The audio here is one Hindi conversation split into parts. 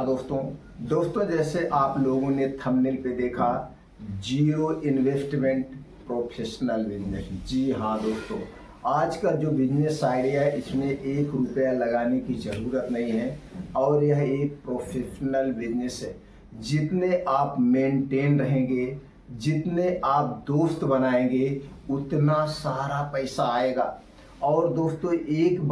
नमस्कार दोस्तों। जैसे आप लोगों ने थंबनेल पे देखा, जीरो इन्वेस्टमेंट प्रोफेशनल बिजनेस। जी हाँ दोस्तों, आज का जो बिजनेस आइडिया है इसमें 1 रुपया लगाने की ज़रूरत नहीं है और यह एक प्रोफेशनल बिजनेस है। जितने आप मेंटेन रहेंगे, जितने आप दोस्त बनाएंगे, उतना सारा पैसा आएगा। और दोस्तों एक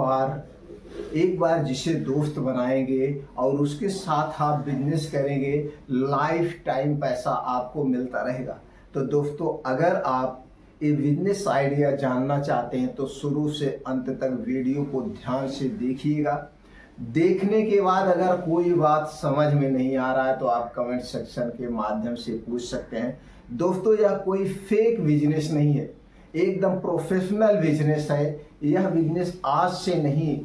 बार जिसे दोस्त बनाएंगे और उसके साथ आप बिजनेस करेंगे, लाइफ टाइम पैसा आपको मिलता रहेगा। तो दोस्तों, अगर आप ये बिजनेस आइडिया जानना चाहते हैं तो शुरू से अंत तक वीडियो को ध्यान से देखिएगा। देखने के बाद अगर कोई बात समझ में नहीं आ रहा है तो आप कमेंट सेक्शन के माध्यम से पूछ सकते हैं। दोस्तों, यह कोई फेक बिजनेस नहीं है, एकदम प्रोफेशनल बिजनेस है। यह बिजनेस आज से नहीं,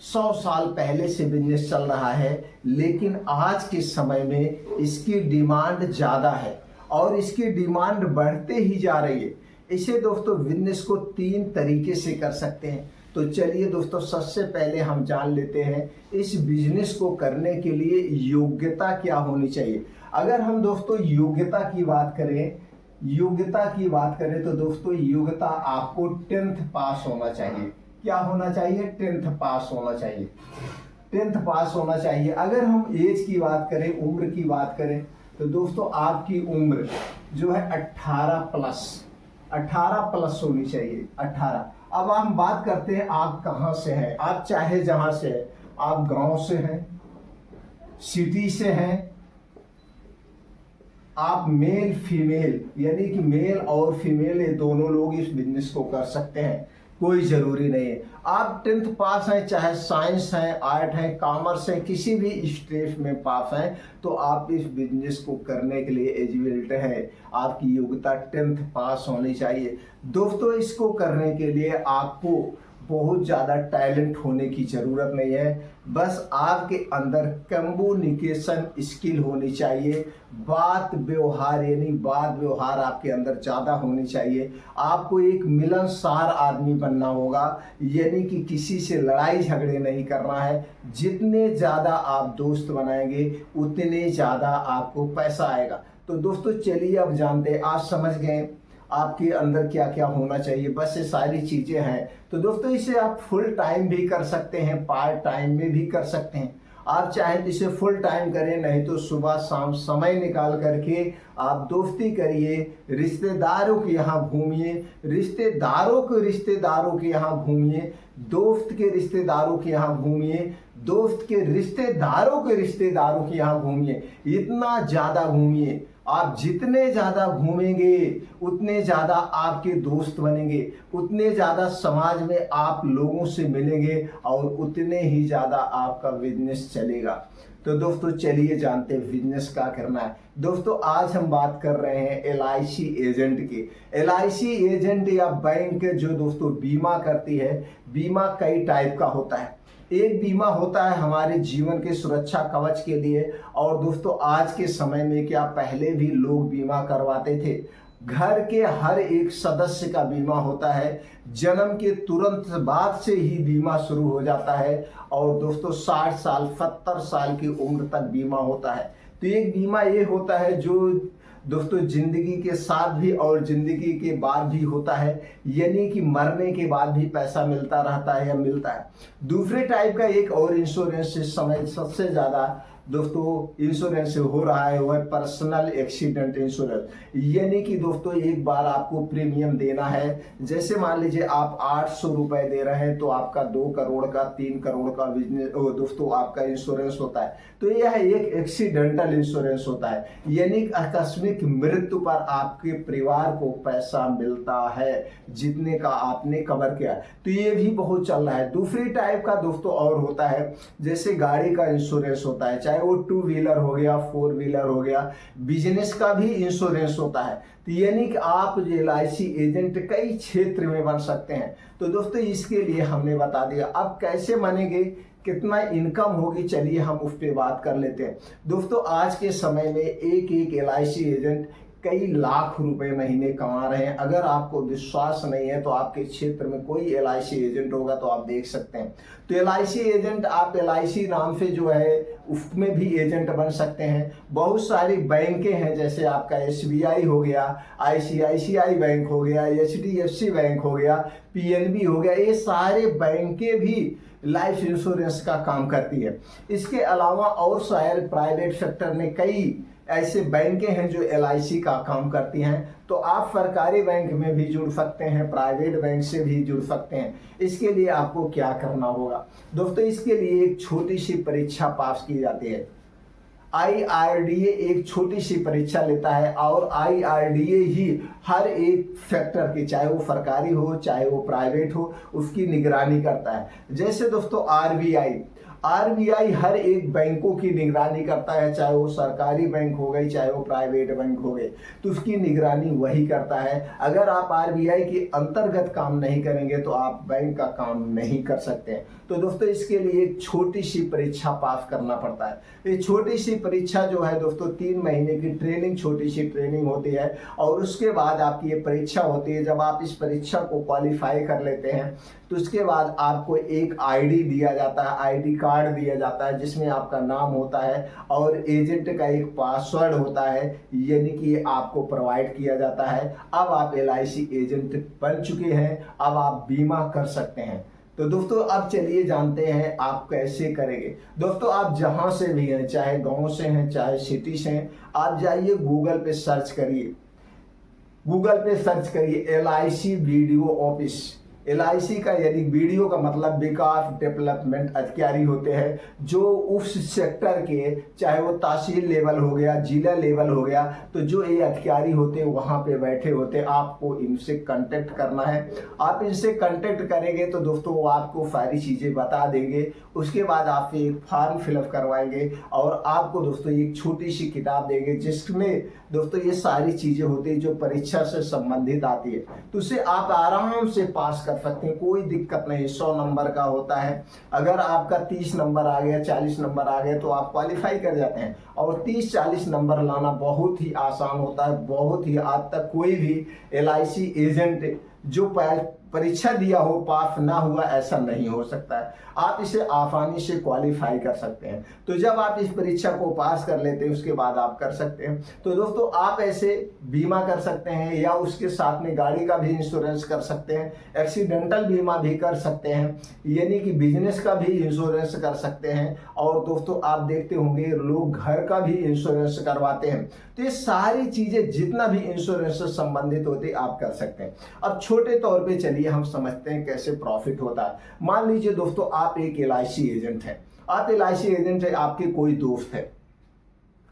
100 साल पहले से बिजनेस चल रहा है, लेकिन आज के समय में इसकी डिमांड ज़्यादा है और इसकी डिमांड बढ़ते ही जा रही है। इसे दोस्तों बिजनेस को 3 तरीके से कर सकते हैं। तो चलिए दोस्तों, सबसे पहले हम जान लेते हैं इस बिजनेस को करने के लिए योग्यता क्या होनी चाहिए। अगर हम दोस्तों योग्यता की बात करें तो दोस्तों योग्यता आपको 10th पास होना चाहिए। क्या होना चाहिए? 10th पास होना चाहिए। 10th पास होना चाहिए। अगर हम एज की बात करें, उम्र की बात करें, तो दोस्तों आपकी उम्र जो है 18 प्लस होनी चाहिए। 18। अब हम बात करते हैं आप कहाँ से हैं। आप चाहे जहाँ से हैं, आप गांव से हैं, सिटी से हैं, आप मेल फीमेल यानी कि मेल और फीमेल ये दोनों लोग इस बिजनेस को कर सकते हैं, कोई ज़रूरी नहीं है। आप 10th पास हैं, चाहे साइंस हैं, आर्ट हैं, कॉमर्स हैं, किसी भी स्ट्रीम में पास हैं, तो आप इस बिजनेस को करने के लिए एलिजिबल हैं। आपकी योग्यता 10th पास होनी चाहिए। दोस्तों, इसको करने के लिए आपको बहुत ज़्यादा टैलेंट होने की ज़रूरत नहीं है, बस आपके अंदर कम्युनिकेशन स्किल होनी चाहिए। बात व्यवहार आपके अंदर ज़्यादा होनी चाहिए। आपको एक मिलनसार आदमी बनना होगा, यानी कि किसी से लड़ाई झगड़े नहीं करना है। जितने ज़्यादा आप दोस्त बनाएंगे उतने ज़्यादा आपको पैसा आएगा। तो दोस्तों चलिए अब जानते हैं, आप समझ गए आपके अंदर क्या क्या होना चाहिए। बस ये सारी चीज़ें हैं। तो दोस्तों इसे आप फुल टाइम भी कर सकते हैं, पार्ट टाइम में भी कर सकते हैं। आप चाहें तो इसे फुल टाइम करें, नहीं तो सुबह शाम समय निकाल करके आप दोस्ती करिए, रिश्तेदारों के यहाँ घूमिए, रिश्तेदारों के यहाँ घूमिए, दोस्त के रिश्तेदारों के यहाँ घूमिए, दोस्त के रिश्तेदारों के यहाँ घूमिए। इतना ज़्यादा घूमिए। आप जितने ज़्यादा घूमेंगे उतने ज़्यादा आपके दोस्त बनेंगे, उतने ज़्यादा समाज में आप लोगों से मिलेंगे और उतने ही ज़्यादा आपका बिजनेस चलेगा। तो दोस्तों चलिए जानते हैं बिजनेस क्या करना है। दोस्तों आज हम बात कर रहे हैं LIC एजेंट की। LIC एजेंट या बैंक जो दोस्तों बीमा करती है। बीमा कई टाइप का होता है। एक बीमा होता है हमारे जीवन के सुरक्षा कवच के लिए, और दोस्तों आज के समय में क्या, पहले भी लोग बीमा करवाते थे। घर के हर एक सदस्य का बीमा होता है। जन्म के तुरंत बाद से ही बीमा शुरू हो जाता है और दोस्तों 60 साल 70 साल की उम्र तक बीमा होता है। तो एक बीमा ये होता है जो दोस्तों जिंदगी के साथ भी और जिंदगी के बाद भी होता है, यानी कि मरने के बाद भी पैसा मिलता रहता है या मिलता है। दूसरे टाइप का एक और इंश्योरेंस इस समय सबसे ज़्यादा दोस्तों इंश्योरेंस हो रहा है, वो है पर्सनल एक्सीडेंट इंश्योरेंस। यानी कि दोस्तों एक बार आपको प्रीमियम देना है। जैसे मान लीजिए आप 800 रुपए दे रहे हैं तो आपका 2 करोड़ का 3 करोड़ का बिजनेस दोस्तों आपका इंश्योरेंस होता है। तो यह एक एक्सीडेंटल इंश्योरेंस होता है, यानी आकस्मिक मृत्यु पर आपके परिवार को पैसा मिलता है जितने का आपने कवर किया। तो ये भी बहुत चल रहा है। दूसरी टाइप का दोस्तों और होता है, जैसे गाड़ी का इंश्योरेंस होता है, चाहे वो 2 व्हीलर हो गया, 4 व्हीलर हो गया। बिजनेस का भी इंश्योरेंस होता है। तो यानी कि आप LIC एजेंट कई क्षेत्र में बन सकते हैं। तो दोस्तों इसके लिए हमने बता दिया। अब कैसे बनेंगे, कितना इनकम होगी, चलिए हम उस पर बात कर लेते हैं। दोस्तों आज के समय में एक LIC एजेंट कई लाख रुपए महीने कमा रहे हैं। अगर आपको विश्वास नहीं है तो आपके क्षेत्र में कोई LIC एजेंट होगा तो आप देख सकते हैं। तो LIC एजेंट, आप LIC नाम से जो है उसमें भी एजेंट बन सकते हैं। बहुत सारी बैंकें हैं, जैसे आपका SBI हो गया, ICICI बैंक हो गया, HDFC बैंक हो गया, PNB हो गया, ये सारे बैंकें भी लाइफ इंश्योरेंस का काम करती है। इसके अलावा और शायद प्राइवेट सेक्टर में कई ऐसे बैंकें हैं जो LIC का काम करती हैं। तो आप सरकारी बैंक में भी जुड़ सकते हैं, प्राइवेट बैंक से भी जुड़ सकते हैं। इसके लिए आपको क्या करना होगा दोस्तों, इसके लिए एक छोटी सी परीक्षा पास की जाती है। IRDA एक छोटी सी परीक्षा लेता है और IRDA ही हर एक सेक्टर की, चाहे वो सरकारी हो चाहे वो प्राइवेट हो, उसकी निगरानी करता है। जैसे दोस्तों RBI हर एक बैंकों की निगरानी करता है, चाहे वो सरकारी बैंक हो गई चाहे वो प्राइवेट बैंक हो गए, तो उसकी निगरानी वही करता है। अगर आप RBI के अंतर्गत काम नहीं करेंगे तो आप बैंक का काम नहीं कर सकते हैं। तो दोस्तों इसके लिए एक छोटी सी परीक्षा पास करना पड़ता है। ये छोटी सी परीक्षा जो है दोस्तों 3 महीने की ट्रेनिंग, छोटी सी ट्रेनिंग होती है और उसके बाद आपकी ये परीक्षा होती है। जब आप इस परीक्षा को क्वालिफाई कर लेते हैं तो उसके बाद आपको एक ID दिया जाता है, ID कार्ड दिया जाता है, जिसमें आपका नाम होता है और एजेंट का एक पासवर्ड होता है, यानी कि आपको प्रोवाइड किया जाता है। अब आप LIC एजेंट बन चुके हैं, अब आप बीमा कर सकते हैं। तो दोस्तों अब चलिए जानते हैं आप कैसे करेंगे। दोस्तों आप जहां से भी हैं, चाहे गांव से हैं चाहे सिटी से हैं, आप जाइए गूगल पे सर्च करिए, LIC वीडियो ऑफिस। LIC का यानी वीडियो का मतलब विकास डेवलपमेंट अधिकारी होते हैं, जो उस सेक्टर के, चाहे वो तहसील लेवल हो गया, जिला लेवल हो गया, तो जो ये अधिकारी होते हैं वहाँ पे बैठे होते हैं। आपको इनसे कांटेक्ट करना है। आप इनसे कांटेक्ट करेंगे तो दोस्तों वो आपको सारी चीज़ें बता देंगे। उसके बाद आप एक फॉर्म फिलअप करवाएंगे और आपको दोस्तों एक छोटी सी किताब देंगे, जिसमें दोस्तों ये सारी चीज़ें होती है जो परीक्षा से संबंधित आती है। तो उसे आप आराम से पास कर सकते हैं, कोई दिक्कत नहीं। 100 नंबर का होता है। अगर आपका 30 नंबर आ गया, 40 नंबर आ गए तो आप क्वालिफाई कर जाते हैं। और 30-40 नंबर लाना बहुत ही आसान होता है। बहुत ही आज तक कोई भी LIC एजेंट जो परीक्षा दिया हो पास ना हुआ, ऐसा नहीं हो सकता है। आप इसे आसानी से क्वालिफाई कर सकते हैं। तो जब आप इस परीक्षा को पास कर लेते हैं उसके बाद आप कर सकते हैं। तो दोस्तों आप ऐसे बीमा कर सकते हैं या उसके साथ में गाड़ी का भी इंश्योरेंस कर सकते हैं, एक्सीडेंटल बीमा भी कर सकते हैं, यानी कि बिजनेस का भी इंश्योरेंस कर सकते हैं। और दोस्तों आप देखते होंगे लोग घर का भी इंश्योरेंस करवाते हैं। तो ये सारी चीजें जितना भी इंश्योरेंस से संबंधित होती आप कर सकते हैं। अब छोटे तौर पे चलिए हम समझते हैं कैसे प्रॉफिट होता है। मान लीजिए दोस्तों आप एक LIC एजेंट हैं, आपके कोई दोस्त है,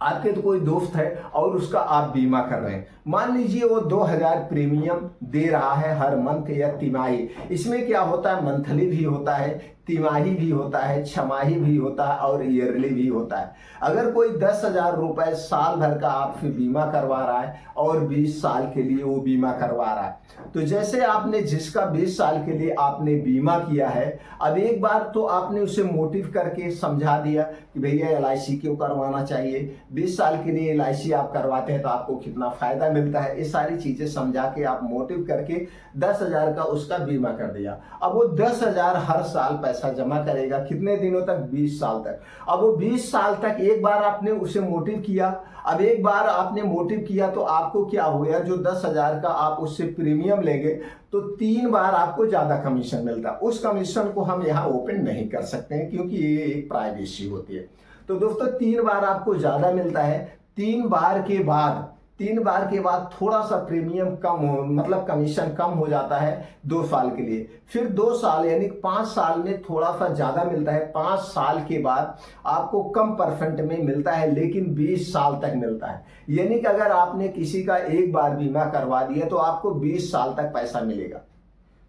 आपके तो कोई दोस्त है और उसका आप बीमा कर रहे हैं। मान लीजिए वो 2000 प्रीमियम दे रहा है हर मंथ या तिमाही। इसमें क्या होता है, मंथली भी होता है, तिमाही भी होता है, छमाही भी होता है और ईयरली भी होता है। अगर कोई 10,000 रुपए साल भर का आपसे बीमा करवा रहा है और 20 साल के लिए वो बीमा करवा रहा है, तो जैसे आपने जिसका 20 साल के लिए आपने बीमा किया है, अब एक बार तो आपने उसे मोटिव करके समझा दिया कि भैया LIC क्यों करवाना चाहिए, 20 साल के लिए LIC आप करवाते हैं तो आपको कितना फायदा मिलता है, ये सारी चीजें समझा के आप मोटिव करके 10,000 का उसका बीमा कर दिया। अब वो 10,000 हर साल पैसा जमा करेगा, कितने दिनों तक, 20 साल तक। अब वो 20 साल तक एक बार आपने उसे मोटिव किया, अब एक बार आपने मोटिव किया तो आपको क्या हो गया, जो 10,000 का आप उससे प्रीमियम लेंगे तो 3 बार आपको ज्यादा कमीशन मिलता है। उस कमीशन को हम यहाँ ओपन नहीं कर सकते हैं क्योंकि ये एक प्राइवेसी होती है। तो दोस्तों 3 बार आपको ज्यादा मिलता है। 3 बार के बाद थोड़ा सा प्रीमियम कम हो, मतलब कमीशन कम हो जाता है 2 साल के लिए। फिर 2 साल यानी 5 साल में थोड़ा सा ज्यादा मिलता है। 5 साल के बाद आपको कम परसेंट में मिलता है, लेकिन 20 साल तक मिलता है। यानी कि अगर आपने किसी का एक बार बीमा करवा दिया तो आपको 20 साल तक पैसा मिलेगा,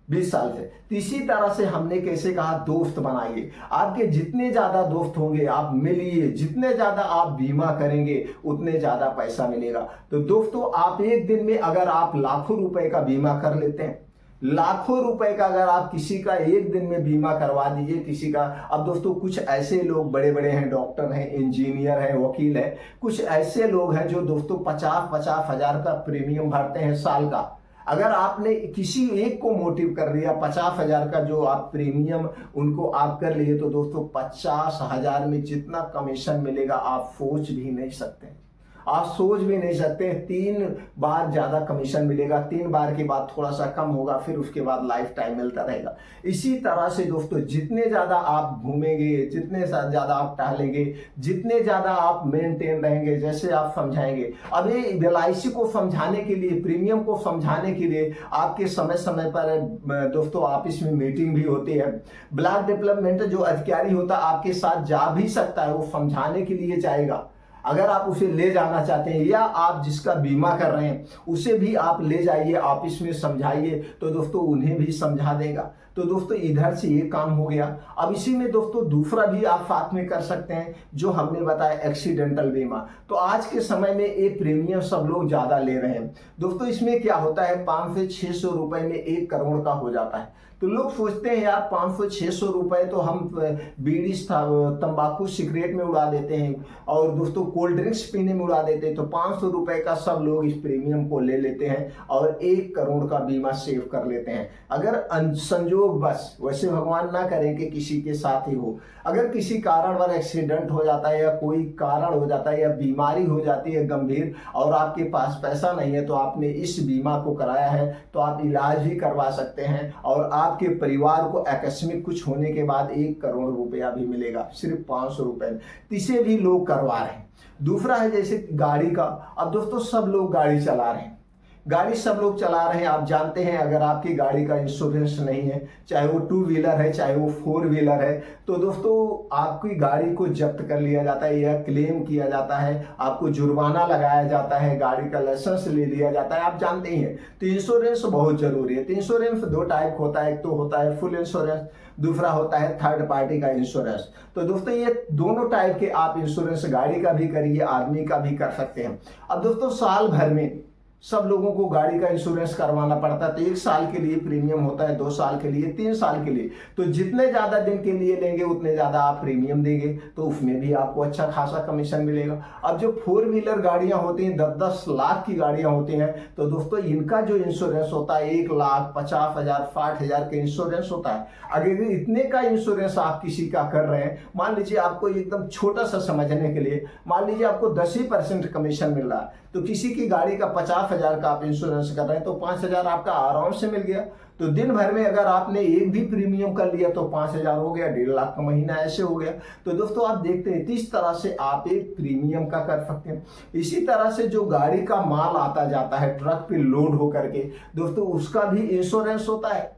20 साल से। तो इसी तरह से हमने कैसे कहा, दोस्त बनाइए। आपके जितने ज्यादा दोस्त होंगे आप मिलिए, जितने ज्यादा आप बीमा करेंगे उतने ज्यादा पैसा मिलेगा। तो दोस्तों आप एक दिन में अगर आप लाखों रुपए का बीमा कर लेते हैं लाखों रुपए का अगर आप किसी का एक दिन में बीमा करवा दीजिए किसी का। अब दोस्तों कुछ ऐसे लोग बड़े बड़े हैं, डॉक्टर हैं, इंजीनियर हैं, वकील हैं, कुछ ऐसे लोग हैं जो दोस्तों 50-50 हजार का प्रीमियम भरते हैं साल का। अगर आपने किसी एक को मोटिव कर लिया 50 हजार का जो आप प्रीमियम उनको आप कर लिए, तो दोस्तों 50 हजार में जितना कमीशन मिलेगा आप सोच भी नहीं सकते, आप सोच भी नहीं सकते। 3 बार ज्यादा कमीशन मिलेगा, 3 बार के बाद थोड़ा सा कम होगा, फिर उसके बाद लाइफ टाइम मिलता रहेगा। इसी तरह से दोस्तों जितने ज्यादा आप घूमेंगे, जितने ज्यादा आप टहलेंगे, जितने ज्यादा आप मेंटेन रहेंगे, जैसे आप समझाएंगे। अब ये LIC को समझाने के लिए, प्रीमियम को समझाने के लिए आपके समय समय पर दोस्तों ऑफिस में मीटिंग भी होती है। ब्लॉक डेवलपमेंट जो अधिकारी होता है आपके साथ जा भी सकता है, वो समझाने के लिए जाएगा। अगर आप उसे ले जाना चाहते हैं या आप जिसका बीमा कर रहे हैं उसे भी आप ले जाइए ऑफिस में समझाइए, तो दोस्तों उन्हें भी समझा देगा। तो दोस्तों इधर से ये काम हो गया। अब इसी में दोस्तों दूसरा भी आप साथ में कर सकते हैं जो हमने बताया, एक्सीडेंटल बीमा। तो आज के समय में ये प्रीमियम सब लोग ज्यादा ले रहे हैं दोस्तों। इसमें क्या होता है, 500 से 600 रुपए में 1 करोड़ का हो जाता है। तो लोग सोचते हैं यार 500-600 रुपए तो हम बीड़ी, तंबाकू, सिगरेट में उड़ा देते हैं और दोस्तों कोल्ड ड्रिंक्स पीने में उड़ा देते हैं, तो 500 रुपए का सब लोग इस प्रीमियम को ले लेते हैं और 1 करोड़ का बीमा सेव कर लेते हैं। अगर संजोग बस, वैसे भगवान ना करें कि किसी के साथ ही हो, अगर किसी कारणवश एक्सीडेंट हो जाता है या कोई कारण हो जाता है या बीमारी हो जाती है गंभीर और आपके पास पैसा नहीं है, तो आपने इस बीमा को कराया है तो आप इलाज भी करवा सकते हैं और आपके परिवार को आकस्मिक कुछ होने के बाद 1 करोड़ रुपया भी मिलेगा सिर्फ 500 रुपए में। इसे भी लोग करवा रहे हैं। दूसरा है जैसे गाड़ी का। अब दोस्तों सब लोग गाड़ी चला रहे हैं, गाड़ी सब लोग चला रहे हैं। आप जानते हैं अगर आपकी गाड़ी का इंश्योरेंस नहीं है, चाहे वो 2 व्हीलर है चाहे वो 4 व्हीलर है, तो दोस्तों आपकी गाड़ी को जब्त कर लिया जाता है या क्लेम किया जाता है, आपको जुर्माना लगाया जाता है, गाड़ी का लाइसेंस ले लिया जाता है, आप जानते ही हैं। तो इंश्योरेंस बहुत जरूरी है। तो इंश्योरेंस 2 टाइप होता है, एक तो होता है फुल इंश्योरेंस, दूसरा होता है थर्ड पार्टी का इंश्योरेंस। तो दोस्तों ये दोनों टाइप के आप इंश्योरेंस गाड़ी का भी करिए, आदमी का भी कर सकते हैं। अब दोस्तों साल भर में सब लोगों को गाड़ी का इंश्योरेंस करवाना पड़ता है। तो 1 साल के लिए प्रीमियम होता है, 2 साल के लिए, 3 साल के लिए। तो जितने ज्यादा दिन के लिए लेंगे उतने ज्यादा आप प्रीमियम देंगे, तो उसमें भी आपको अच्छा खासा कमीशन मिलेगा। अब जो 4 व्हीलर गाड़ियां होती हैं, 10-10 लाख की गाड़ियां होती हैं, तो दोस्तों इनका जो इंश्योरेंस होता है 1,50,000, 60,000 का इंश्योरेंस होता है। अगर इतने का इंश्योरेंस आप किसी का कर रहे हैं, मान लीजिए आपको एकदम छोटा सा समझने के लिए, मान लीजिए आपको 10% कमीशन मिल रहा है, तो किसी की गाड़ी का 50,000 का आप इंश्योरेंस कर रहे हैं, तो 5,000 आपका आराम से मिल गया। तो दिन भर में अगर आपने एक भी प्रीमियम कर लिया तो 5,000 हो गया, 1.5 लाख का महीना ऐसे हो गया। तो दोस्तों आप देखते हैं इस तरह से आप एक प्रीमियम का कर सकते हैं। इसी तरह से जो गाड़ी का माल आता जाता है ट्रक पे लोड होकर के, दोस्तों उसका भी इंश्योरेंस होता है।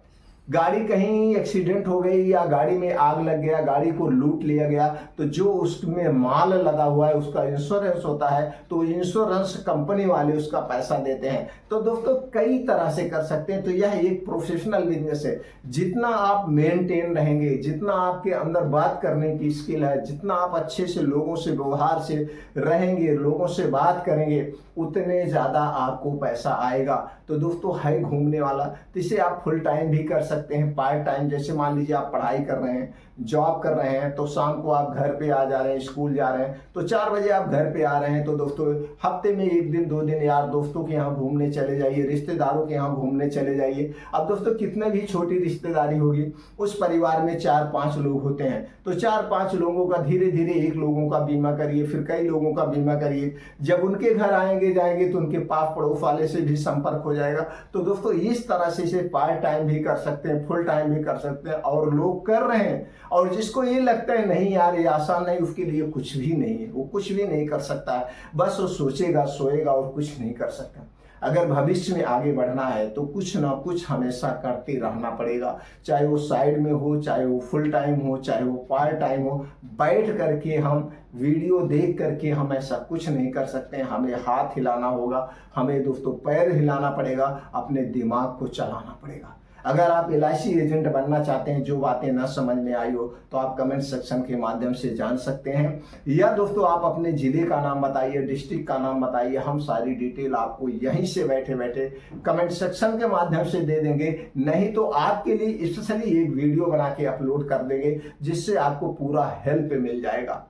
गाड़ी कहीं एक्सीडेंट हो गई या गाड़ी में आग लग गया, गाड़ी को लूट लिया गया, तो जो उसमें माल लगा हुआ है उसका इंश्योरेंस होता है, तो इंश्योरेंस कंपनी वाले उसका पैसा देते हैं। तो दोस्तों कई तरह से कर सकते हैं। तो यह एक प्रोफेशनल बिजनेस है। जितना आप मेंटेन रहेंगे, जितना आपके अंदर बात करने की स्किल है, जितना आप अच्छे से लोगों से व्यवहार से रहेंगे, लोगों से बात करेंगे, उतने ज्यादा आपको पैसा आएगा। तो दोस्तों है घूमने वाला। तो इसे आप फुल टाइम भी कर सकते हैं, पार्ट टाइम। जैसे मान लीजिए आप पढ़ाई कर रहे हैं, जॉब कर रहे हैं, तो शाम को आप घर पे आ जा रहे हैं, स्कूल जा रहे हैं, तो 4 बजे आप घर पे आ रहे हैं, तो दोस्तों हफ्ते में 1 दिन 2 दिन यार दोस्तों के यहाँ घूमने चले जाइए, रिश्तेदारों के यहाँ घूमने चले जाइए। अब दोस्तों कितने भी छोटी रिश्तेदारी होगी, उस परिवार में 4-5 लोग होते हैं, तो 4-5 लोगों का धीरे धीरे 1 लोगों का बीमा करिए, फिर कई लोगों का बीमा करिए। जब उनके घर आएंगे जाएंगे तो उनके पास पड़ोस वाले से भी संपर्क हो जाएगा। तो दोस्तों इस तरह से इसे पार्ट टाइम भी कर सकते हैं, फुल टाइम भी कर सकते हैं, और लोग कर रहे हैं। और जिसको ये लगता है नहीं यार ये आसान नहीं, उसके लिए कुछ भी नहीं है, वो कुछ भी नहीं कर सकता है, बस वो सोचेगा, सोएगा और कुछ नहीं कर सकता। अगर भविष्य में आगे बढ़ना है तो कुछ ना कुछ हमेशा करते रहना पड़ेगा, चाहे वो साइड में हो, चाहे वो फुल टाइम हो, चाहे वो पार्ट टाइम हो। बैठ करके हम वीडियो देख करके हम ऐसा कुछ नहीं कर सकते हैं। हमें हाथ हिलाना होगा, हमें दोस्तों पैर हिलाना पड़ेगा, अपने दिमाग को चलाना पड़ेगा। अगर आप LIC एजेंट बनना चाहते हैं, जो बातें ना समझ में आई हो तो आप कमेंट सेक्शन के माध्यम से जान सकते हैं। या दोस्तों आप अपने जिले का नाम बताइए, डिस्ट्रिक्ट का नाम बताइए, हम सारी डिटेल आपको यहीं से बैठे बैठे कमेंट सेक्शन के माध्यम से दे देंगे। नहीं तो आपके लिए स्पेशली एक वीडियो बना के अपलोड कर देंगे, जिससे आपको पूरा हेल्प मिल जाएगा।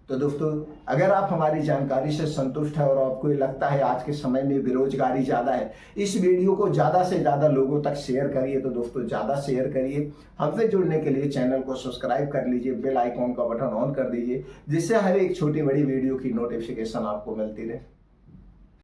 तो दोस्तों अगर आप हमारी जानकारी से संतुष्ट है और आपको ये लगता है आज के समय में बेरोजगारी ज़्यादा है, इस वीडियो को ज़्यादा से ज़्यादा लोगों तक शेयर करिए। तो दोस्तों ज़्यादा शेयर करिए। हमसे जुड़ने के लिए चैनल को सब्सक्राइब कर लीजिए, बेल आइकॉन का बटन ऑन कर दीजिए, जिससे हर एक छोटी बड़ी वीडियो की नोटिफिकेशन आपको मिलती रहे।